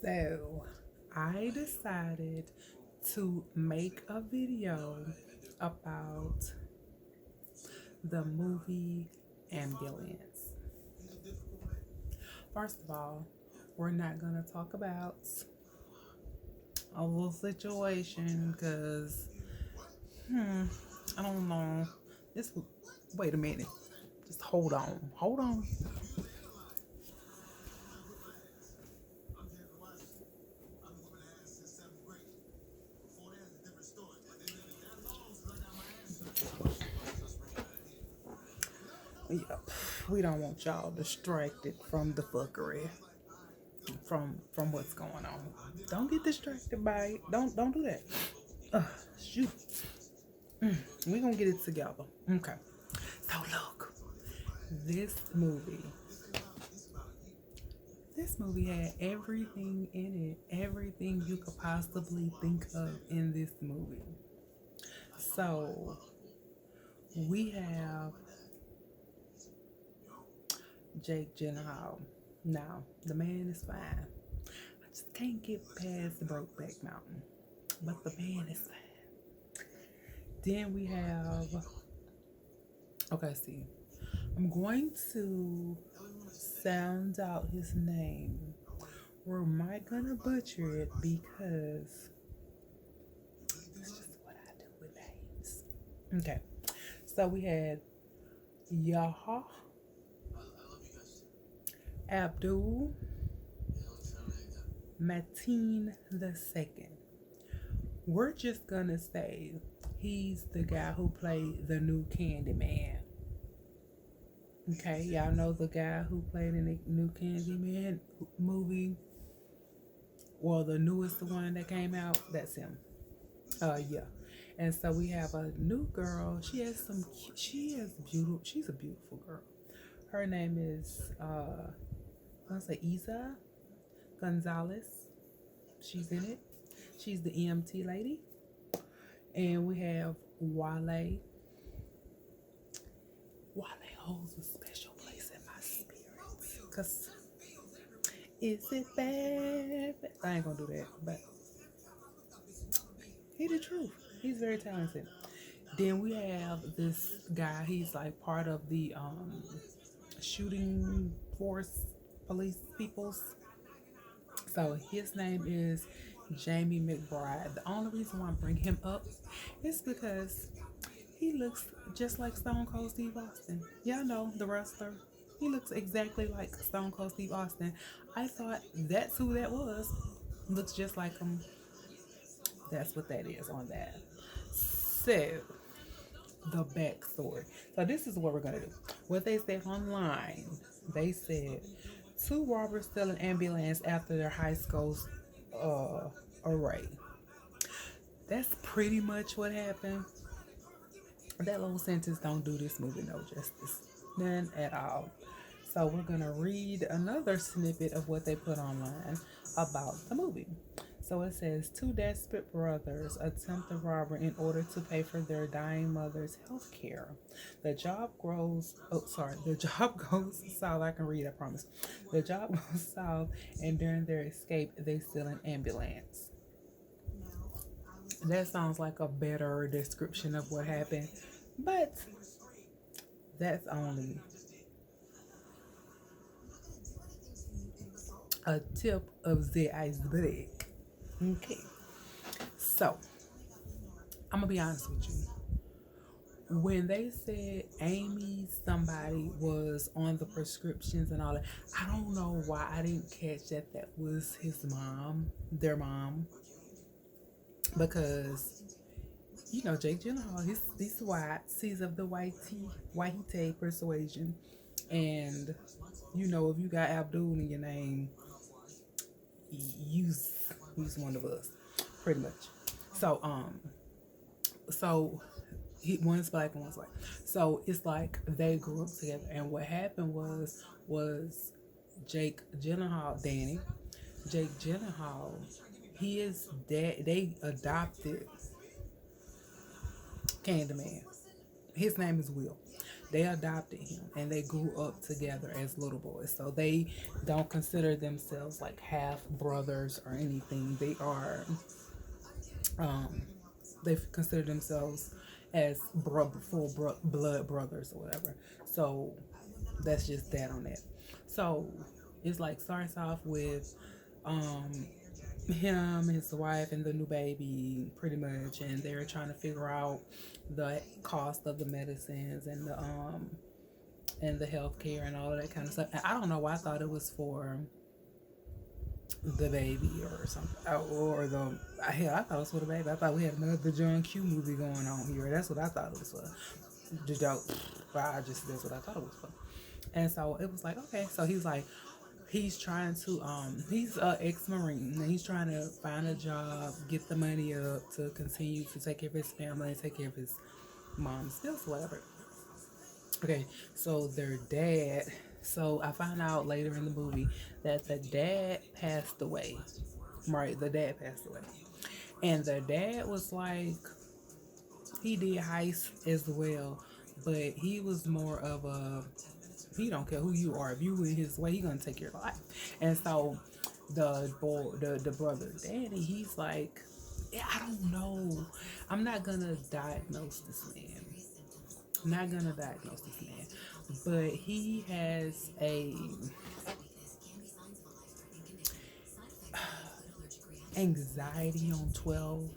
So, I decided to make a video about the movie Ambulance. First of all, we're not going to talk about a little situation because, I don't know. This, wait a minute. Just hold on. Hold on. Yep. We don't want y'all distracted from the fuckery, from what's going on. Don't get distracted by it. Don't do that. Shoot. We gonna get it together. Okay. So look, this movie, this movie had everything in it, everything you could possibly think of in this movie. So we have Jake Gyllenhaal. Now the man is fine. I just can't get past the Brokeback Mountain, but the man is fine. Then we have, okay, see, I'm going to sound out his name. Or am I gonna butcher it because that's just what I do with names. Okay, so we had Yaha Abdul Mateen II. We're just gonna say he's the guy who played the new Candyman. Okay, y'all know the guy who played in the new Candyman movie. Well, the newest one that came out, that's him. Yeah. And so we have a new girl. She's a beautiful girl. Her name is I say Isa Gonzalez. She's in it. She's the EMT lady. And we have Wale. Wale holds a special place in my spirit. Cause is it bad? I ain't gonna do that, but he's the truth. He's very talented. Then we have this guy. He's like part of the shooting force, police peoples. So his name is Jamie McBride. The only reason why I bring him up is because he looks just like Stone Cold Steve Austin. Y'all know the wrestler. He looks exactly like Stone Cold Steve Austin. I thought that's who that was. Looks just like him. That's what that is on that. So, the backstory. So, this is what we're going to do. What they said online, they said two robbers steal an ambulance after their high school's array. That's pretty much what happened. That little sentence don't do this movie no justice. None at all. So we're going to read another snippet of what they put online about the movie. So it says two desperate brothers attempt a robbery in order to pay for their dying mother's health care. The job the job goes south. I can read, I promise. The job goes south, and during their escape, they steal an ambulance. That sounds like a better description of what happened, but that's only a tip of the iceberg. Okay, so I'm gonna be honest with you. When they said Amy somebody was on the prescriptions and all that, I don't know why I didn't catch that was his mom, their mom, because you know Jake Gyllenhaal, he's white, he's of the white persuasion, and you know if you got Abdul in your name, he's one of us, pretty much. So one's black and one's white. So it's like they grew up together, and what happened was Jake Gyllenhaal, Danny, Jake Gyllenhaal, he is dad. They adopted Candyman. His name is Will. They adopted him and they grew up together as little boys. So they don't consider themselves like half brothers or anything. Um, they consider themselves as blood brothers or whatever. So that's just that on that. So it's like starts off with um him, his wife, and the new baby, pretty much, and they're trying to figure out the cost of the medicines and the healthcare and all of that kind of stuff. And I don't know why I thought it was for the baby or something, or the hell, I thought it was for the baby. I thought we had another John Q movie going on here. That's what I thought it was for. The dope, but that's what I thought it was for. And so it was like, okay, so he's like, he's trying to he's a ex-marine and he's trying to find a job, get the money up to continue to take care of his family, take care of his mom's bills, whatever. Okay, so their dad, so I found out later in the movie that the dad passed away. Right, the dad passed away. And the dad was like, he did heist as well, but he was more of a, he don't care who you are. If you in his way, he gonna take your life. And so the boy, the brother Danny, he's like, yeah, I don't know. I'm not gonna diagnose this man. I'm not gonna diagnose this man, but he has a anxiety on 12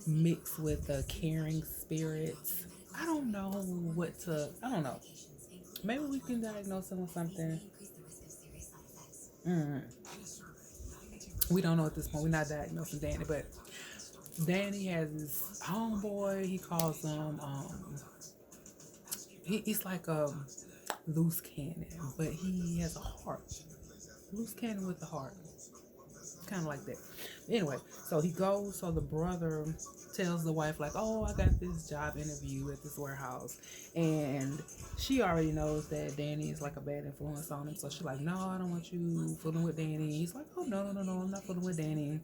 mixed with a caring spirit. I don't know what to. I don't know. Maybe we can diagnose him with something. Mm. We don't know at this point. We're not diagnosing Danny, but Danny has his homeboy. He calls him. He's like a loose cannon, but he has a heart. Loose cannon with a heart, kind of like that. Anyway, so he goes. So the brother tells the wife like, "Oh, I got this job interview at this warehouse," and she already knows that Danny is like a bad influence on him. So she's like, "No, I don't want you fooling with Danny." He's like, "Oh, no, I'm not fooling with Danny.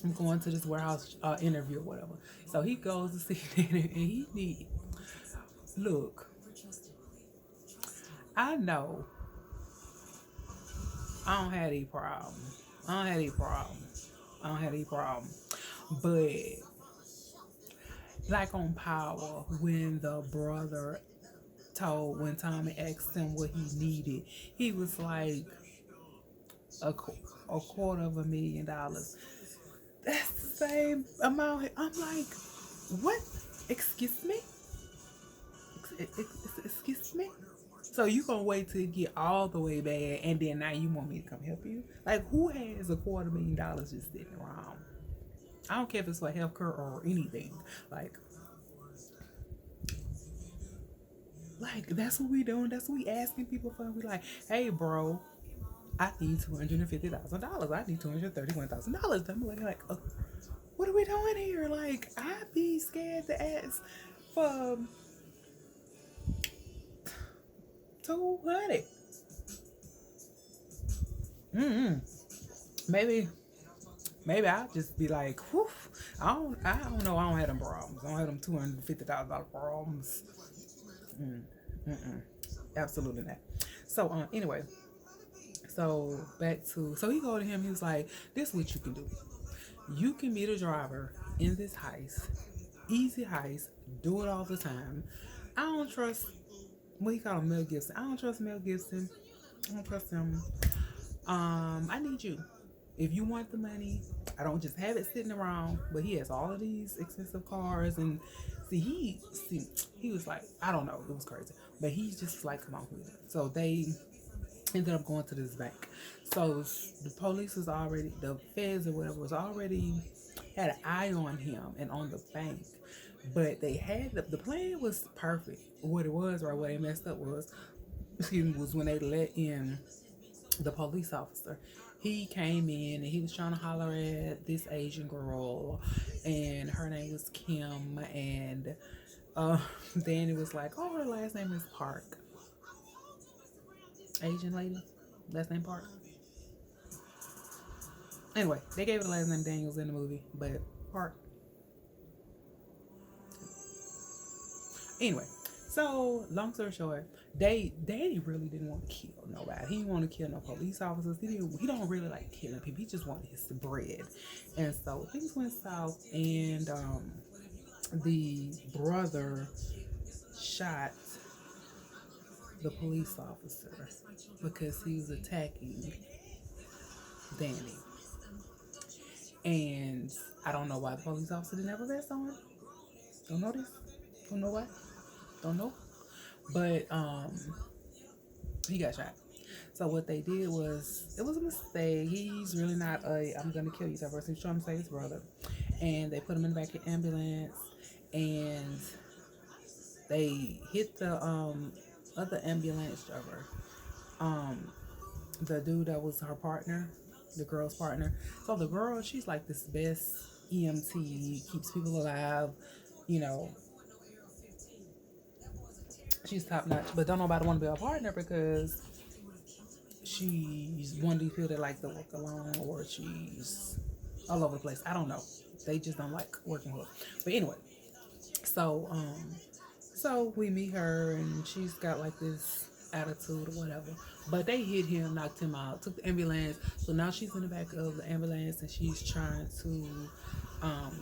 I'm going to this warehouse interview or whatever." So he goes to see Danny, and he need look. I know I don't have any problem. I don't have any problem. I don't have any problem. But like on Power, when the brother told, when Tommy asked him what he needed, he was like a $250,000. That's the same amount. I'm like, what? Excuse me? Excuse me? So you gonna wait till it get all the way bad, and then now you want me to come help you? Like, who has $250,000 just sitting around? I don't care if it's for healthcare or anything. Like that's what we doing. That's what we asking people for. We like, hey, bro, I need $250,000. I need $231,000. I'm what are we doing here? Like, I'd be scared to ask for 200. Maybe I'll just be like, whew, I don't know. I don't have them problems. I don't have them $250,000 problems. Absolutely not. So anyway, so back to, so he go to him. He was like, "This is what you can do. You can be the driver in this heist, easy heist. Do it all the time. I don't trust what he called Mel Gibson. I don't trust Mel Gibson. I don't trust him. I need you. If you want the money, I don't just have it sitting around, but he has all of these expensive cars and he was like, I don't know, it was crazy, but he's just like, come on with it." So they ended up going to this bank. So the police was already, the feds or whatever was already had an eye on him and on the bank, but they had the plan was perfect. What it was, or what they messed up was, was when they let in the police officer. He came in and he was trying to holler at this Asian girl, and her name was Kim, and then it was like, oh, her last name is Park. Asian lady, last name Park. Anyway, they gave it the last name Daniels in the movie, but Park. Anyway, So, long story short, Danny really didn't want to kill nobody. He didn't want to kill no police officers. He don't really like killing people. He just wanted his bread. And so things went south, and the brother shot the police officer because he was attacking Danny. And I don't know why the police officer didn't have a vest on. Don't know this. Don't know why. Don't know. But he got shot. So what they did was, it was a mistake. He's really not a I'm gonna kill you type person. He's trying to save his brother. And they put him in the back of the ambulance, and they hit the other ambulance driver. The dude that was her partner, the girl's partner. So the girl, she's like this best EMT, keeps people alive, you know, she's top notch, but don't nobody want to be a partner because she's one of these people that like to work alone, or she's all over the place. I don't know. They just don't like working with her. But anyway, so so we meet her, and she's got like this attitude or whatever. But they hit him, knocked him out, took the ambulance. So now she's in the back of the ambulance, and she's trying to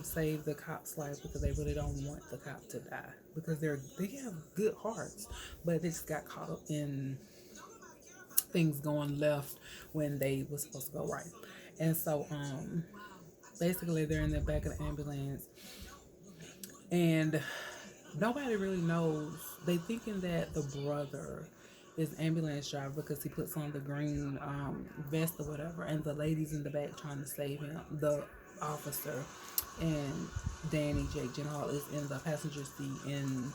save the cop's life because they really don't want the cop to die because they have good hearts, but they just got caught up in things going left when they were supposed to go right. And so basically they're in the back of the ambulance, and nobody really knows. They thinking that the brother is ambulance driver because he puts on the green vest or whatever, and the ladies in the back trying to save him, the officer. And Danny Jake Gyllenhaal is in the passenger seat, and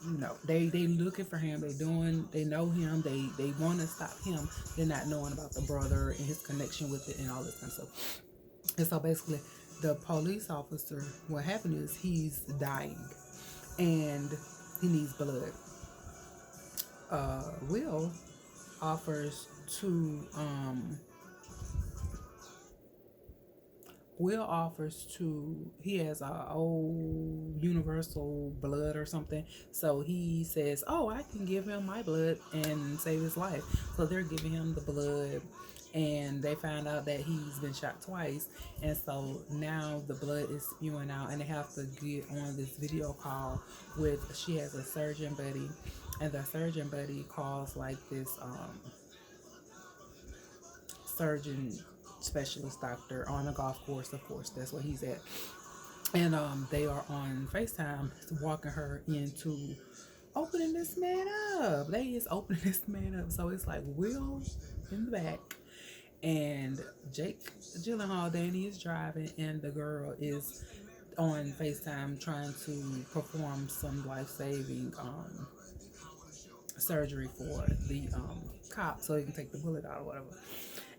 you know they looking for him. They know him. They want to stop him. They're not knowing about the brother and his connection with it and all this kind of stuff. And so basically, the police officer, what happened is he's dying, and he needs blood. Will offers to he has a old universal blood or something, so he says, oh, I can give him my blood and save his life. So they're giving him the blood, and they find out that he's been shot twice, and so now the blood is spewing out, and they have to get on this video call with, she has a surgeon buddy, and the surgeon buddy calls like this surgeon specialist doctor on a golf course. Of course, that's where he's at. And they are on FaceTime walking her into opening this man up. They is opening this man up. So it's like Will in the back, and Jake Gyllenhaal, Danny, is driving, and the girl is on FaceTime trying to perform some life-saving surgery for the cop so he can take the bullet out or whatever.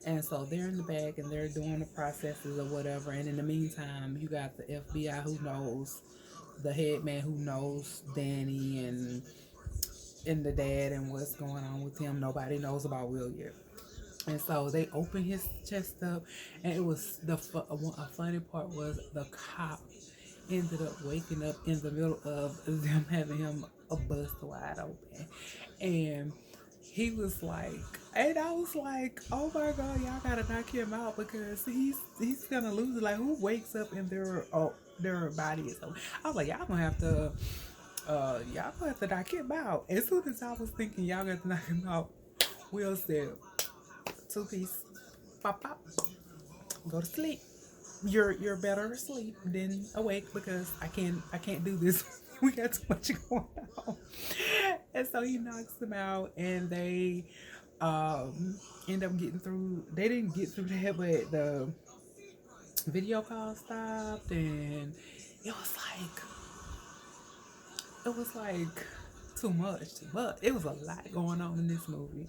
And so they're in the back, and they're doing the processes or whatever. And in the meantime, you got the FBI who knows, the head man who knows Danny and the dad and what's going on with him. Nobody knows about Will yet. And so they open his chest up, and it was a funny part was the cop ended up waking up in the middle of them having him a bust wide open. And he was like, and I was like, oh my God, y'all gotta knock him out because he's gonna lose it. Like, who wakes up and their body is open? I was like, y'all gonna have to knock him out. As soon as I was thinking y'all got to knock him out, Will said, 2-piece, pop, go to sleep. You're better asleep than awake because I can't do this. We got too much going on. And so he knocks them out, and they end up getting through. They didn't get through that, but the video call stopped, and it was like too much. But it was a lot going on in this movie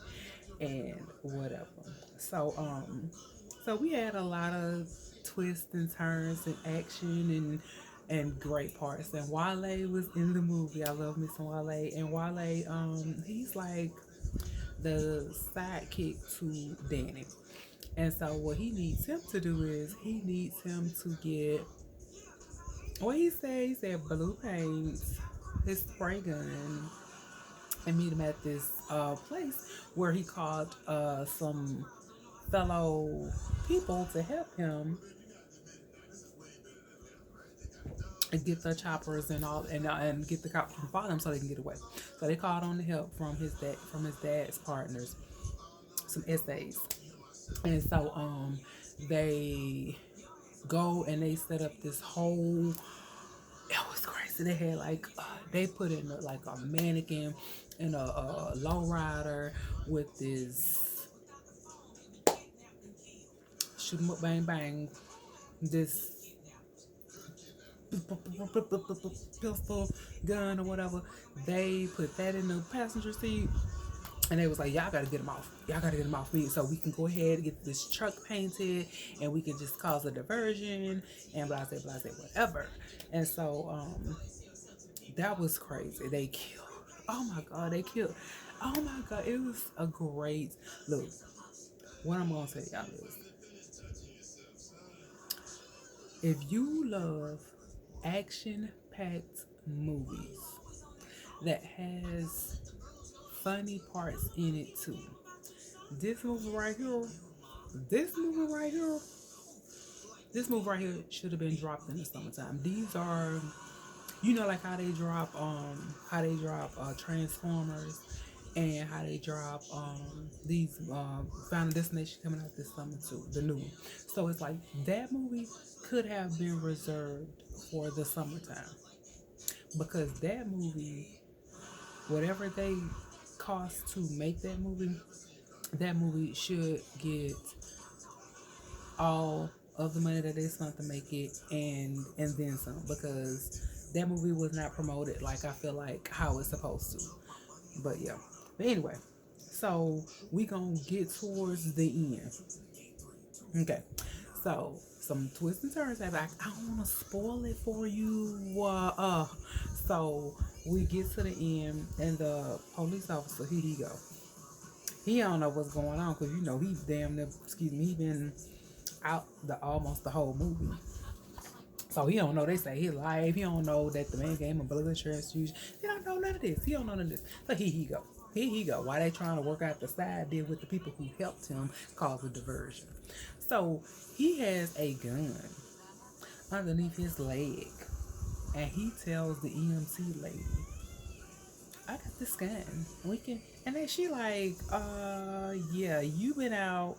and whatever. So we had a lot of twists and turns and action and great parts. And Wale was in the movie. I love me some Wale. And Wale, he's like the sidekick to Danny. And so what he needs him to do is he needs him to get, what he said blue paints his spray gun and meet him at this place where he called some fellow people to help him and get the choppers and all and get the cops from follow him so they can get away. So they called on the help from his dad's partners, some essays. And so they go and they set up this whole, it was crazy. They had like they put in like a mannequin and a low rider with this shoot 'em up bang bang, this pistol gun or whatever. They put that in the passenger seat and they was like, y'all gotta get him off. Y'all gotta get him off me so we can go ahead and get this truck painted and we can just cause a diversion and blah blah blah whatever. And so that was crazy. They killed. Oh my god, they killed. Oh my god, it was a great look. What I'm gonna say, y'all, is if you love action-packed movies that has funny parts in it too, this movie right here, this movie right here, this movie right here should have been dropped in the summertime. These are, you know, like how they drop Transformers and how they drop these Final Destination coming out this summer too, the new one. So it's like that movie could have been reserved for the summertime because that movie, whatever they cost to make that movie should get all of the money that they spent to make it and then some, because that movie was not promoted like I feel like how it's supposed to. But yeah. But anyway, so we gonna get towards the end. Okay. So some twists and turns happen. I don't want to spoil it for you. So we get to the end, and the police officer, here he go. He don't know what's going on because you know he damn near, he been out almost the whole movie. So he don't know. They say he live. He don't know that the man gave him a blood transfusion. He don't know none of this. He don't know none of this. So here he go. Here he go. While they trying to work out the side deal with the people who helped him cause a diversion. So he has a gun underneath his leg, and he tells the EMT lady, "I got this gun. We can." And then she like, yeah, you been out.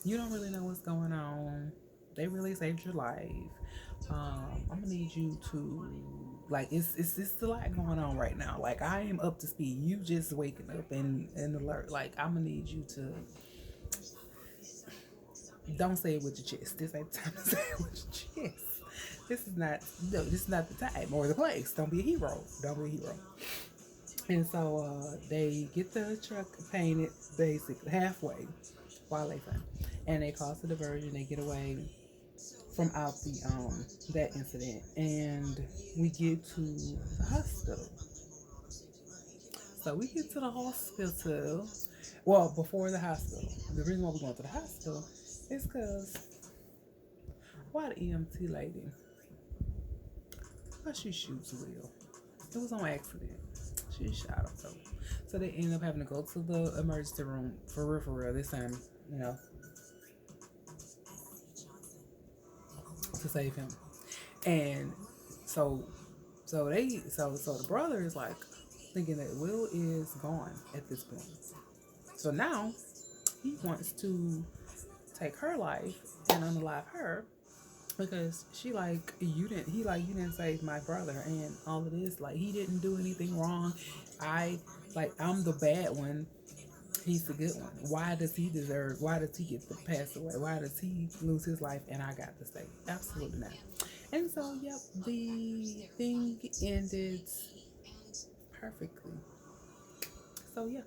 You don't really know what's going on. They really saved your life. I'm gonna need you to, like, it's a lot going on right now. Like, I am up to speed. You just waking up and alert. Like, I'm gonna need you to, don't say it with your chest. This ain't the time to say it with your chest. This is not the time or the place. Don't be a hero. Don't be a hero. And so they get the truck painted basically halfway while they find, and they cause the diversion. They get away from out the that incident, and we get to the hospital. So we get to the hospital. Well, before the hospital, the reason why we're going to the hospital is because why the EMT lady? Why she shoots Will? It was on accident. She shot him. So they end up having to go to the emergency room for real this time, you know, to save him. And so the brother is like thinking that Will is gone at this point. So now he wants to take her life and unalive her because he didn't save my brother and all of this. Like, he didn't do anything wrong. I'm the bad one. He's the good one. Why does he get to pass away? Why does he lose his life and I got to stay? Absolutely not. And so, yep, the thing ended perfectly. So, yeah.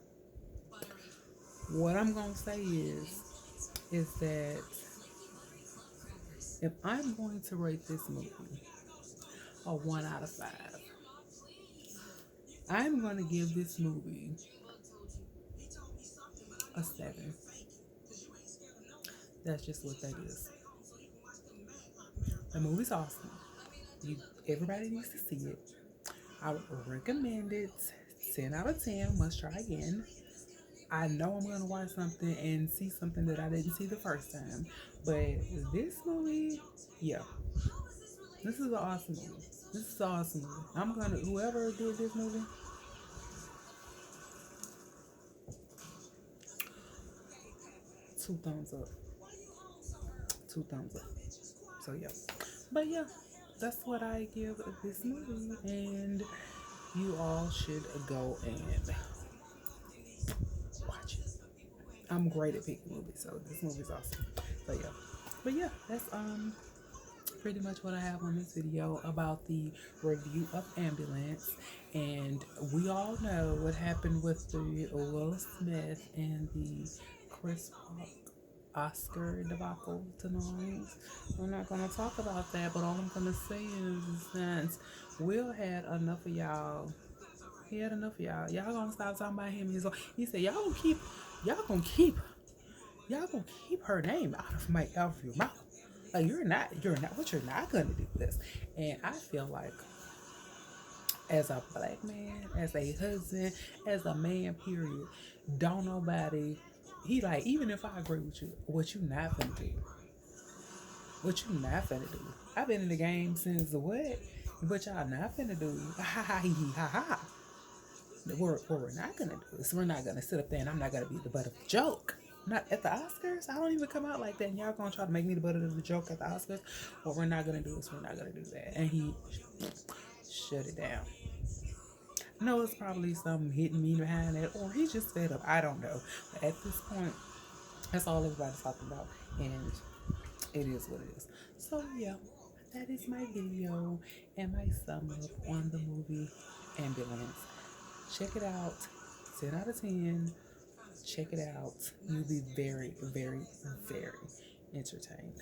What I'm going to say is that if I'm going to rate this movie a 1 out of 5, I'm going to give this movie a 7. That's just what that is. The movie's awesome. Everybody needs to see it. I would recommend it. 10 out of 10. Must try again. I know I'm gonna watch something and see something that I didn't see the first time. But this movie, yeah, this is an awesome movie. This is an awesome movie. I'm gonna whoever did this movie, 2 thumbs up. 2 thumbs up. So yeah. But yeah, that's what I give this movie, and you all should go and watch it. I'm great at picking movies, so this movie's awesome. So yeah. But yeah, that's pretty much what I have on this video about the review of Ambulance. And we all know what happened with the Will Smith and the Chris Rock Oscar debacle tonight. We're not gonna talk about that, but all I'm gonna say is that Will had enough of y'all. He had enough of y'all. Y'all gonna stop talking about him. He said y'all gonna keep her name out of your mouth. Like what you're not gonna do this. And I feel like as a black man, as a husband, as a man, period, don't nobody he like, even if I agree with you, what you not finna do? What you not finna do? I've been in the game since the what? What y'all not finna do? Ha ha ha ha ha. What we're not gonna do is we're not gonna sit up there and I'm not gonna be the butt of the joke. Not at the Oscars. I don't even come out like that. And y'all gonna try to make me the butt of the joke at the Oscars. What we're not gonna do is we're not gonna do that. And he shut it down. I know it's probably some hidden meaning behind it, or he's just fed up. I don't know. But at this point, that's all everybody's talking about, and it is what it is. So yeah, that is my video and my sum up on the movie Ambulance. Check it out. 10 out of 10. Check it out. You'll be very, very, very entertained.